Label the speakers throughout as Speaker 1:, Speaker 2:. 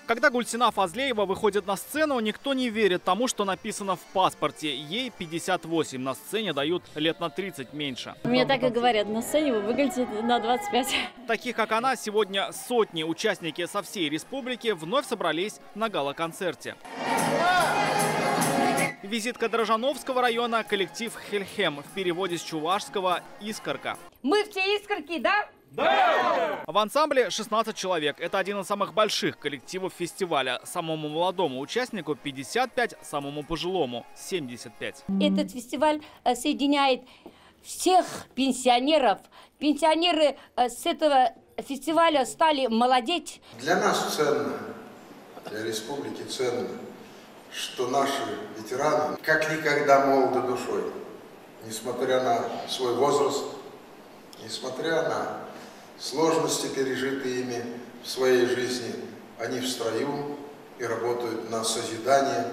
Speaker 1: Когда Гульсина Фазлеева выходит на сцену, никто не верит тому, что написано в паспорте. Ей 58, на сцене дают лет на 30 меньше.
Speaker 2: Мне так и говорят, на сцене вы выглядите на 25.
Speaker 1: Таких, как она, сегодня сотни. Участники со всей республики вновь собрались на гала-концерте. Визитка Дрожановского района, коллектив «Хельхем», в переводе с чувашского «Искорка».
Speaker 3: Мы все искорки, да?
Speaker 1: Да! В ансамбле 16 человек. Это один из самых больших коллективов фестиваля. Самому молодому участнику 55, самому пожилому 75.
Speaker 3: Этот фестиваль соединяет всех пенсионеров. Пенсионеры с этого фестиваля стали молодеть.
Speaker 4: Для нас ценно, для республики ценно, что наши ветераны как никогда молоды душой, несмотря на свой возраст, несмотря на сложности, пережитые ими в своей жизни, они в строю и работают на созидание,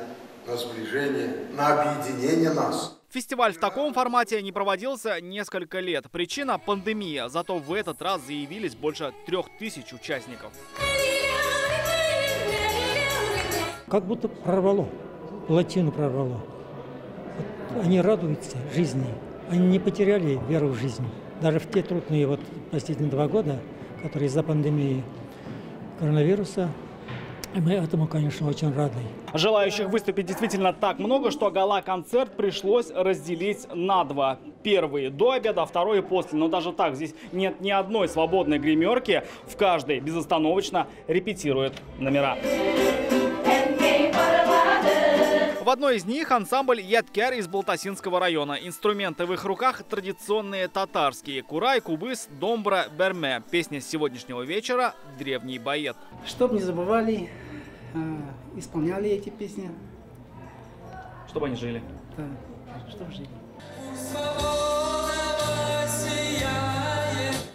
Speaker 4: на сближение, на объединение нас.
Speaker 1: Фестиваль в таком формате не проводился несколько лет. Причина – пандемия. Зато в этот раз заявились больше 3000 участников.
Speaker 5: Как будто прорвало, плотину прорвало. Они радуются жизни, они не потеряли веру в жизнь. Даже в те трудные последние 2 года, которые из-за пандемии коронавируса, мы этому, конечно, очень рады.
Speaker 1: Желающих выступить действительно так много, что гала-концерт пришлось разделить на 2. Первый до обеда, а второй после. Но даже так, здесь нет ни одной свободной гримерки. В каждой безостановочно репетируют номера. В одной из них ансамбль «Ядкер» из Балтасинского района. Инструменты в их руках традиционные татарские. Курай, кубыс, домбра, берме. Песня с сегодняшнего вечера «Древний боец».
Speaker 6: Чтоб не забывали, исполняли эти песни.
Speaker 1: Чтобы они жили.
Speaker 6: Да, чтобы жили.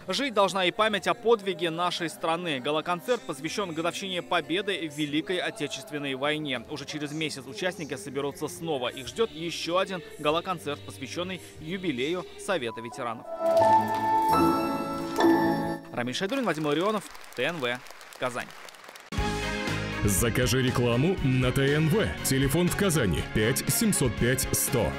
Speaker 1: Жить должна и память о подвиге нашей страны. Гала-концерт посвящен годовщине победы в Великой Отечественной войне. Уже через месяц участники соберутся снова. Их ждет еще один гала-концерт, посвященный юбилею Совета ветеранов. Рамиль Шайдуллин, Вадим Ларионов, ТНВ, Казань.
Speaker 7: Закажи рекламу на ТНВ. Телефон в Казани 5 705 100.